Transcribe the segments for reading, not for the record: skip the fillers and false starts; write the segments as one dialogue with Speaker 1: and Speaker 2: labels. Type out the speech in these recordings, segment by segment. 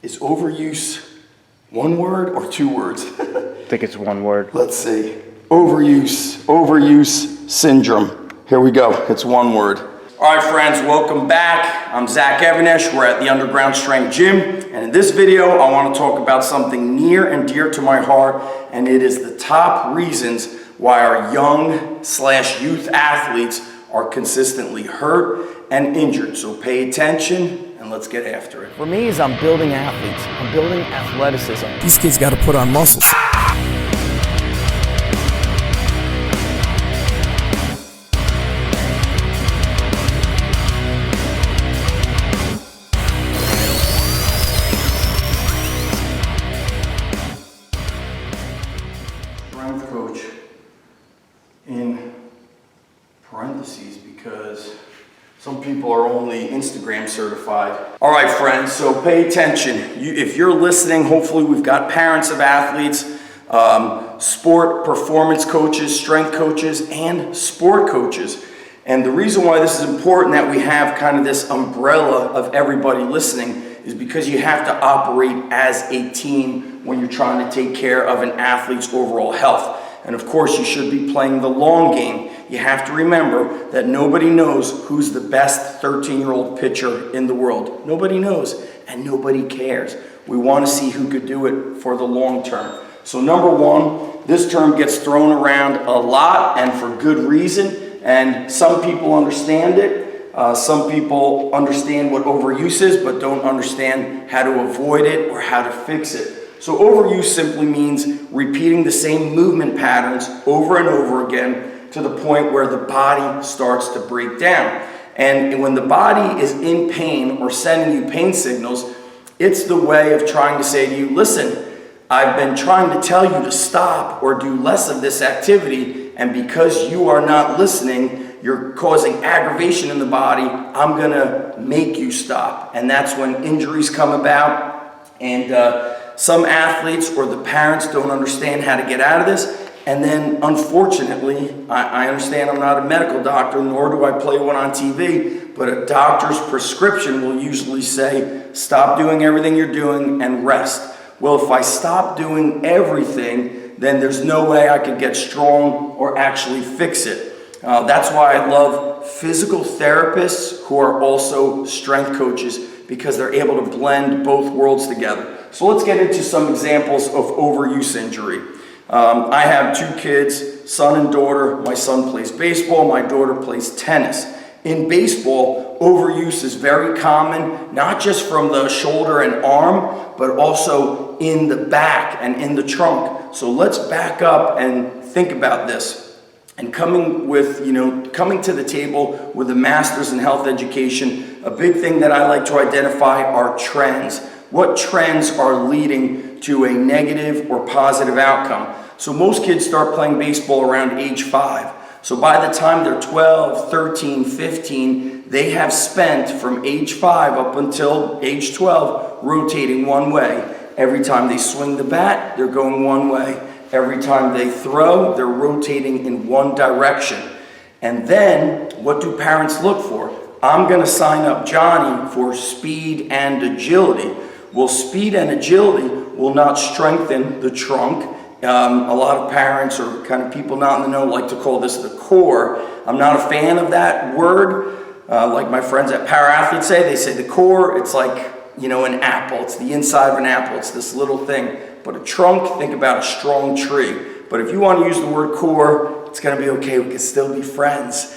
Speaker 1: Is overuse one word or two words?
Speaker 2: I think it's one word.
Speaker 1: Let's see. Overuse syndrome. Here we go. It's one word. All right, friends, welcome back. I'm Zach Evanesh. We're at the Underground Strength Gym. And in this video, I want to talk about something near and dear to my heart. And it is the top reasons why our young/youth athletes are consistently hurt and injured. So pay attention and let's get after it.
Speaker 3: For me, I'm building athletes. I'm building athleticism.
Speaker 4: These kids got to put on muscle.
Speaker 1: Strength coach in parentheses because some people are only Instagram certified. All right, friends, so pay attention. If you're listening, hopefully we've got parents of athletes, sport performance coaches, strength coaches, and sport coaches. And the reason why this is important that we have kind of this umbrella of everybody listening is because you have to operate as a team when you're trying to take care of an athlete's overall health. And of course, you should be playing the long game. You have to remember that nobody knows who's the best 13-year-old pitcher in the world. Nobody knows, and nobody cares. We want to see who could do it for the long term. So number one, this term gets thrown around a lot and for good reason. And some people understand it. Some people understand what overuse is, but don't understand how to avoid it or how to fix it. So overuse simply means repeating the same movement patterns over and over again to the point where the body starts to break down. And when the body is in pain or sending you pain signals, it's the way of trying to say to you, listen, I've been trying to tell you to stop or do less of this activity, and because you are not listening, you're causing aggravation in the body, I'm gonna make you stop. And that's when injuries come about, and some athletes or the parents don't understand how to get out of this. And then, unfortunately, I understand I'm not a medical doctor, nor do I play one on TV, but a doctor's prescription will usually say, stop doing everything you're doing and rest. Well, if I stop doing everything, then there's no way I could get strong or actually fix it. That's why I love physical therapists who are also strength coaches, because they're able to blend both worlds together. So let's get into some examples of overuse injury. I have two kids, son and daughter. My son plays baseball, my daughter plays tennis. In baseball, overuse is very common, not just from the shoulder and arm, but also in the back and in the trunk. So let's back up and think about this. And coming to the table with a master's in health education, a big thing that I like to identify are trends. What trends are leading to a negative or positive outcome? So most kids start playing baseball around age 5. So by the time they're 12, 13, 15, they have spent from age 5 up until age 12 rotating one way. Every time they swing the bat, they're going one way. Every time they throw, they're rotating in one direction. And then, what do parents look for? I'm going to sign up Johnny for speed and agility. Well, speed and agility will not strengthen the trunk. A lot of parents or kind of people not in the know like to call this the core. I'm not a fan of that word. Like my friends at Power Athletes say, they say the core, it's like, an apple. It's the inside of an apple. It's this little thing. But a trunk, think about a strong tree. But if you want to use the word core, it's going to be okay. We can still be friends.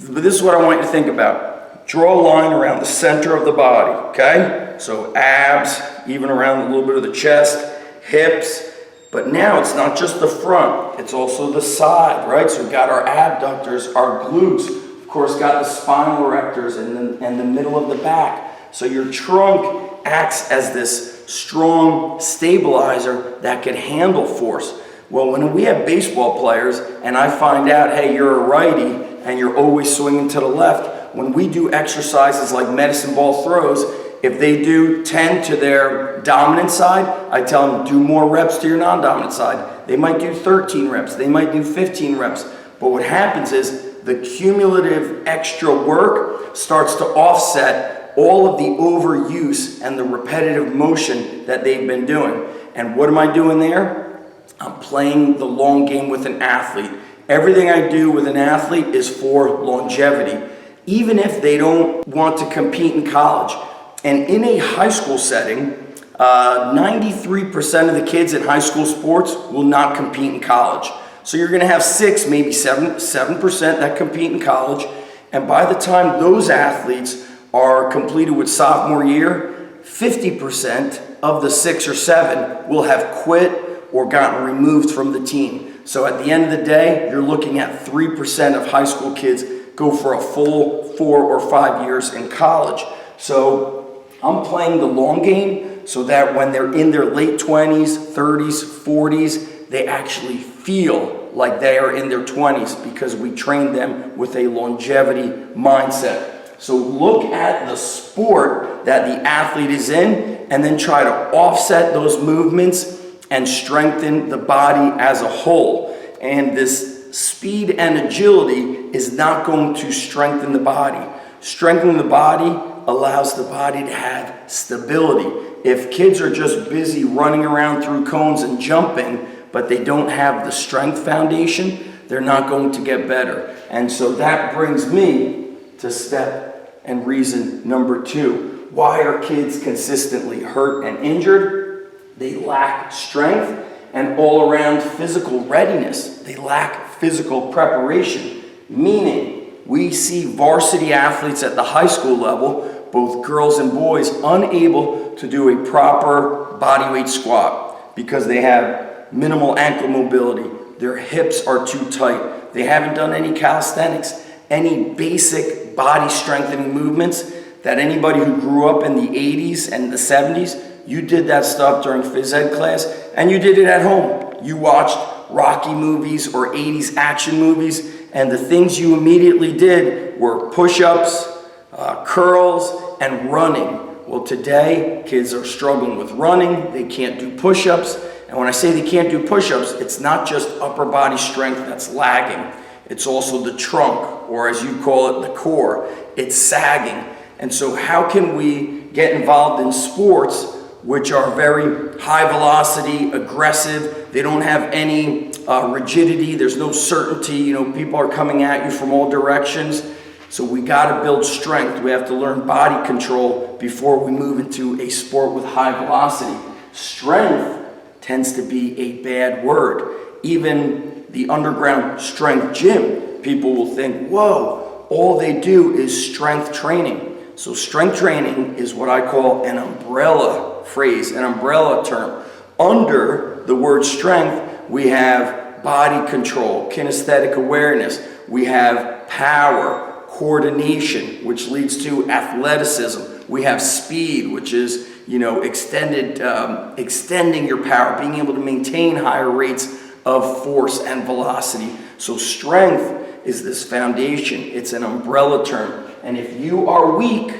Speaker 1: But this is what I want you to think about. Draw a line around the center of the body, okay? So abs, even around a little bit of the chest, hips. But now it's not just the front, it's also the side, right? So we've got our abductors, our glutes, of course got the spinal erectors and the middle of the back. So your trunk acts as this strong stabilizer that can handle force. Well, when we have baseball players and I find out, hey, you're a righty and you're always swinging to the left, when we do exercises like medicine ball throws, if they do 10 to their dominant side, I tell them do more reps to your non-dominant side. They might do 13 reps, they might do 15 reps. But what happens is the cumulative extra work starts to offset all of the overuse and the repetitive motion that they've been doing. And what am I doing there? I'm playing the long game with an athlete. Everything I do with an athlete is for longevity, even if they don't want to compete in college. And in a high school setting, 93% of the kids in high school sports will not compete in college. So you're going to have 6, maybe 7% that compete in college. And by the time those athletes are completed with sophomore year, 50% of the 6 or 7 will have quit or gotten removed from the team. So at the end of the day, you're looking at 3% of high school kids go for a full 4 or 5 years in college. So I'm playing the long game so that when they're in their late 20s, 30s, 40s, they actually feel like they are in their 20s because we train them with a longevity mindset. So look at the sport that the athlete is in and then try to offset those movements and strengthen the body as a whole. And this speed and agility is not going to strengthen the body. Strengthening the body allows the body to have stability. If kids are just busy running around through cones and jumping, but they don't have the strength foundation, they're not going to get better. And so that brings me to step and reason number 2. Why are kids consistently hurt and injured? They lack strength and all-around physical readiness. They lack physical preparation, meaning we see varsity athletes at the high school level, both girls and boys, unable to do a proper bodyweight squat because they have minimal ankle mobility. Their hips are too tight. They haven't done any calisthenics, any basic body strengthening movements that anybody who grew up in the 80s and the 70s, you did that stuff during phys ed class and you did it at home. You watched Rocky movies or 80s action movies, and the things you immediately did were push-ups, curls, and running. Well, today, kids are struggling with running. They can't do push-ups. And when I say they can't do push-ups, it's not just upper body strength that's lagging. It's also the trunk, or as you call it, the core. It's sagging. And so how can we get involved in sports which are very high velocity, aggressive? They don't have any rigidity. There's no certainty. You know, people are coming at you from all directions. So we got to build strength. We have to learn body control before we move into a sport with high velocity. Strength tends to be a bad word. Even the underground strength gym, people will think, whoa, all they do is strength training. So strength training is what I call an umbrella phrase, an umbrella term. Under the word strength, we have body control, kinesthetic awareness. We have power, coordination, which leads to athleticism. We have speed, which is, you know, extending your power, being able to maintain higher rates of force and velocity. So strength is this foundation. It's an umbrella term. And if you are weak,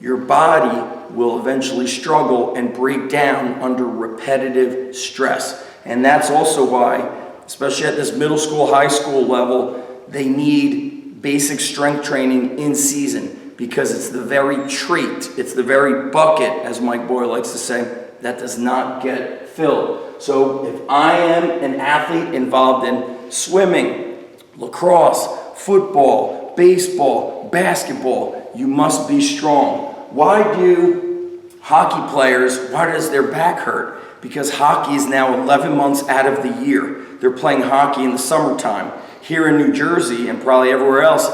Speaker 1: your body will eventually struggle and break down under repetitive stress. And that's also why, especially at this middle school, high school level, they need basic strength training in season, because it's the very trait, it's the very bucket, as Mike Boyle likes to say, that does not get filled. So if I am an athlete involved in swimming, lacrosse, football, baseball, basketball, you must be strong. Why do hockey players, why does their back hurt? Because hockey is now 11 months out of the year. They're playing hockey in the summertime. Here in New Jersey and probably everywhere else,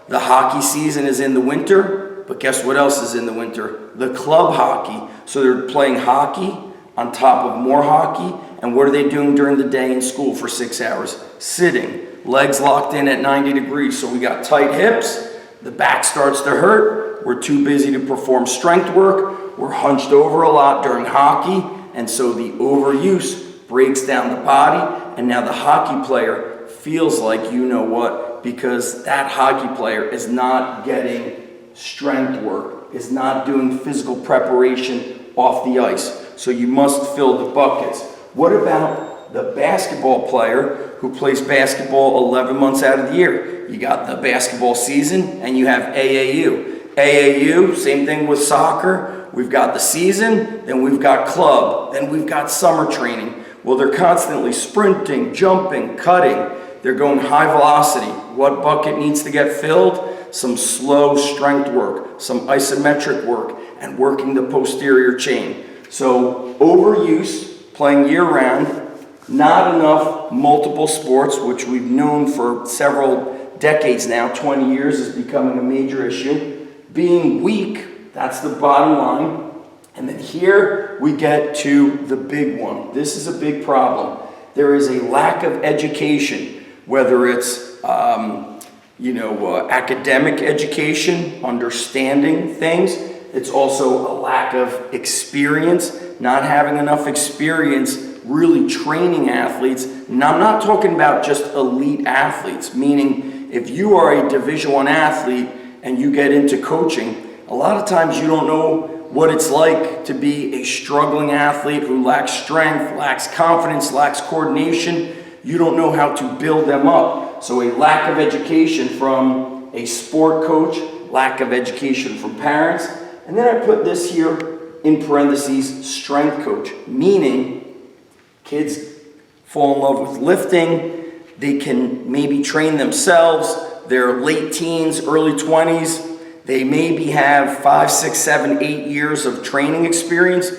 Speaker 1: the hockey season is in the winter, but guess what else is in the winter? The club hockey. So they're playing hockey on top of more hockey, and what are they doing during the day in school for 6 hours? Sitting, legs locked in at 90 degrees. So we got tight hips, the back starts to hurt, we're too busy to perform strength work, we're hunched over a lot during hockey, and so the overuse breaks down the body, and now the hockey player feels like, you know what, because that hockey player is not getting strength work, is not doing physical preparation off the ice. So you must fill the buckets. What about the basketball player who plays basketball 11 months out of the year? You got the basketball season and you have AAU. AAU, same thing with soccer. We've got the season, then we've got club, then we've got summer training. Well, they're constantly sprinting, jumping, cutting. They're going high velocity. What bucket needs to get filled? Some slow strength work, some isometric work, and working the posterior chain. So overuse, playing year round, not enough multiple sports, which we've known for several decades now, 20 years is becoming a major issue. Being weak, that's the bottom line. And then here we get to the big one. This is a big problem. There is a lack of education, whether it's academic education, understanding things. It's also a lack of experience, not having enough experience really training athletes. And I'm not talking about just elite athletes, meaning if you are a Division I athlete and you get into coaching, a lot of times you don't know what it's like to be a struggling athlete who lacks strength, lacks confidence, lacks coordination. You don't know how to build them up. So a lack of education from a sport coach, lack of education from parents. And then I put this here in parentheses, strength coach, meaning kids fall in love with lifting. They can maybe train themselves. They're late teens, early 20s. They maybe have 5, 6, 7, 8 years of training experience,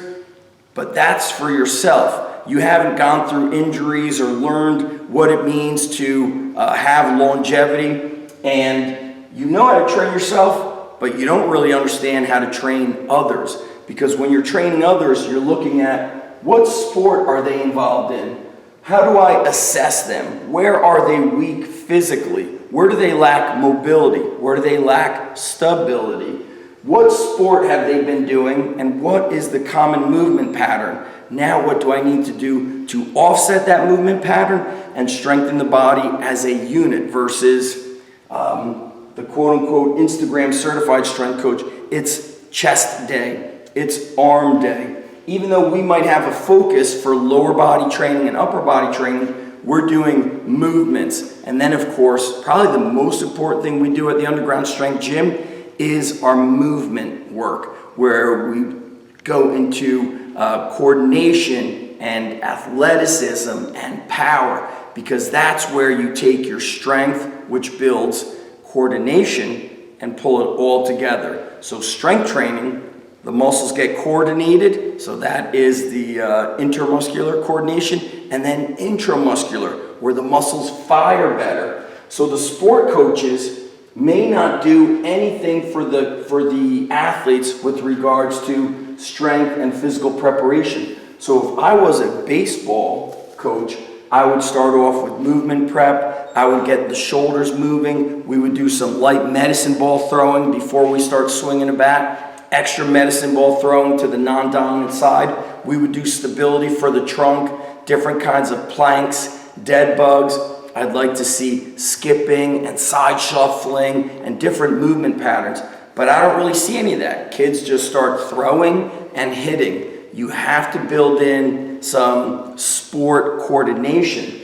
Speaker 1: but that's for yourself. You haven't gone through injuries or learned what it means to have longevity, and you know how to train yourself, but you don't really understand how to train others. Because when you're training others, you're looking at what sport are they involved in? How do I assess them? Where are they weak physically? Where do they lack mobility? Where do they lack stability? What sport have they been doing, and what is the common movement pattern? Now what do I need to do to offset that movement pattern and strengthen the body as a unit versus the quote-unquote Instagram certified strength coach? It's chest day, it's arm day. Even though we might have a focus for lower body training and upper body training, we're doing movements. And then of course, probably the most important thing we do at the Underground Strength Gym is our movement work, where we go into coordination and athleticism and power, because that's where you take your strength, which builds coordination, and pull it all together. So strength training, the muscles get coordinated, so that is the intermuscular coordination, and then intramuscular, where the muscles fire better. So the sport coaches may not do anything for the athletes with regards to strength and physical preparation. So if I was a baseball coach, I would start off with movement prep. I would get the shoulders moving. We would do some light medicine ball throwing before we start swinging a bat. Extra medicine ball throwing to the non-dominant side. We would do stability for the trunk, different kinds of planks, dead bugs. I'd like to see skipping and side shuffling and different movement patterns, but I don't really see any of that. Kids just start throwing and hitting. You have to build in some sport coordination.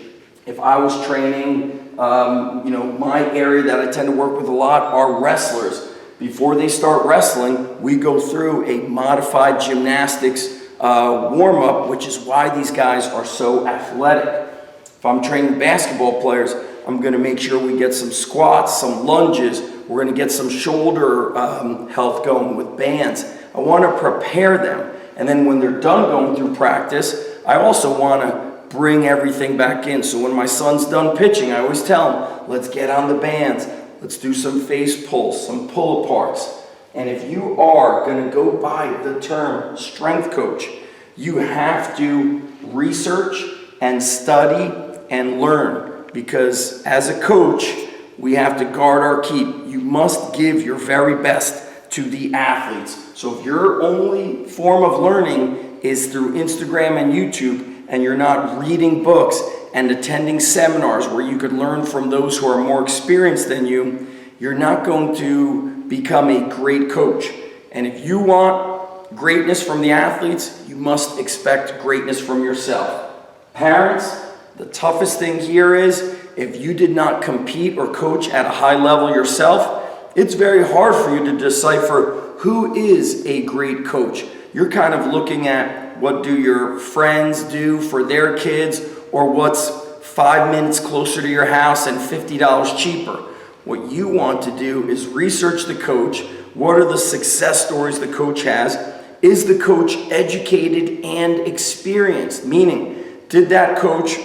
Speaker 1: If I was training, my area that I tend to work with a lot are wrestlers. Before they start wrestling, we go through a modified gymnastics warm-up, which is why these guys are so athletic. If I'm training basketball players, I'm going to make sure we get some squats, some lunges. We're going to get some shoulder health going with bands. I want to prepare them. And then when they're done going through practice, I also want to bring everything back in. So when my son's done pitching, I always tell him, let's get on the bands. Let's do some face pulls, some pull aparts. And if you are going to go by the term strength coach, you have to research and study and learn, because as a coach, we have to guard our keep. You must give your very best to the athletes. So if your only form of learning is through Instagram and YouTube, and you're not reading books and attending seminars where you could learn from those who are more experienced than you, you're not going to become a great coach. And if you want greatness from the athletes, you must expect greatness from yourself. Parents, the toughest thing here is if you did not compete or coach at a high level yourself, it's very hard for you to decipher who is a great coach. You're kind of looking at what do your friends do for their kids, or what's 5 minutes closer to your house and $50 cheaper. What you want to do is research the coach. What are the success stories the coach has? Is the coach educated and experienced? Meaning, did that coach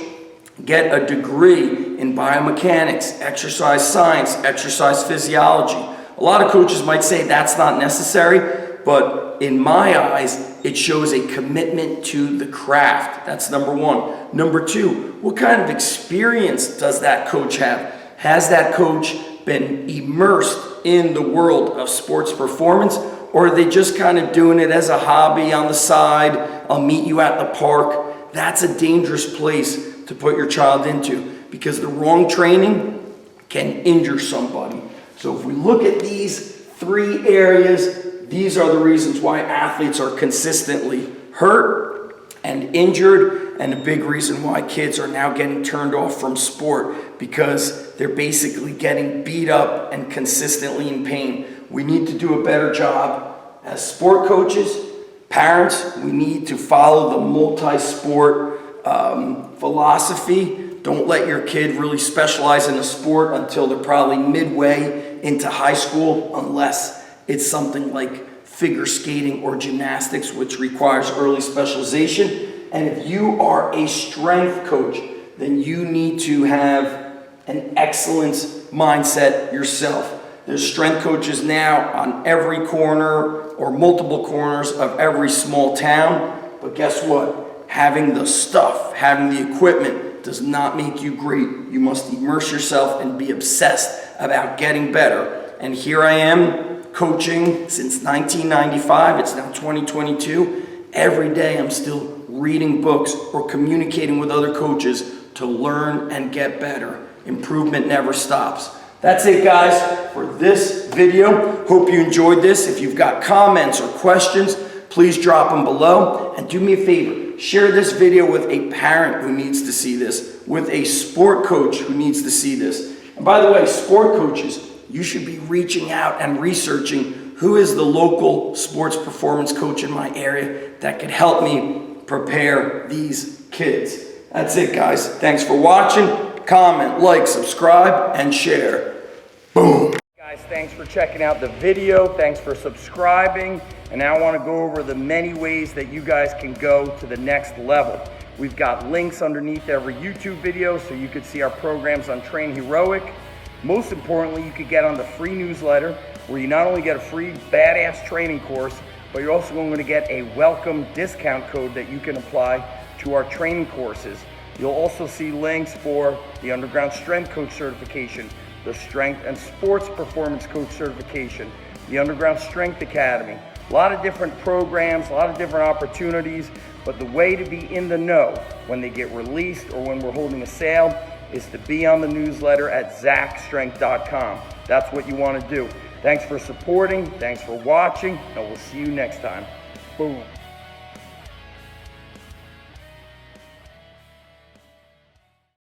Speaker 1: get a degree in biomechanics, exercise science, exercise physiology? A lot of coaches might say that's not necessary, but in my eyes, it shows a commitment to the craft. That's number one. Number two, what kind of experience does that coach have? Has that coach been immersed in the world of sports performance, or are they just kind of doing it as a hobby on the side? I'll meet you at the park. That's a dangerous place to put your child into, because the wrong training can injure somebody. So if we look at these three areas, these are the reasons why athletes are consistently hurt and injured, and a big reason why kids are now getting turned off from sport, because they're basically getting beat up and consistently in pain. We need to do a better job as sport coaches, parents. We need to follow the multi-sport philosophy. Don't let your kid really specialize in a sport until they're probably midway into high school, unless it's something like figure skating or gymnastics, which requires early specialization. And if you are a strength coach, then you need to have an excellence mindset yourself. There's strength coaches now on every corner or multiple corners of every small town. But guess what? Having the stuff, having the equipment does not make you great. You must immerse yourself and be obsessed about getting better. And here I am coaching since 1995. It's now 2022. Every day I'm still reading books or communicating with other coaches to learn and get better. Improvement never stops. That's it, guys, for this video. Hope you enjoyed this. If you've got comments or questions, please drop them below. And do me a favor, share this video with a parent who needs to see this, with a sport coach who needs to see this. And by the way, sport coaches, you should be reaching out and researching who is the local sports performance coach in my area that could help me prepare these kids. That's it, guys. Thanks for watching. Comment, like, subscribe, and share. Boom. Guys, thanks for checking out the video. Thanks for subscribing. And now I want to go over the many ways that you guys can go to the next level. We've got links underneath every YouTube video so you could see our programs on Train Heroic. Most importantly, you could get on the free newsletter where you not only get a free badass training course, but you're also going to get a welcome discount code that you can apply to our training courses. You'll also see links for the Underground Strength Coach certification, the Strength and Sports Performance Coach certification, the Underground Strength Academy. A lot of different programs, a lot of different opportunities, but the way to be in the know when they get released or when we're holding a sale is to be on the newsletter at zachstrength.com. That's what you want to do. Thanks for supporting, thanks for watching, and we'll see you next time. Boom.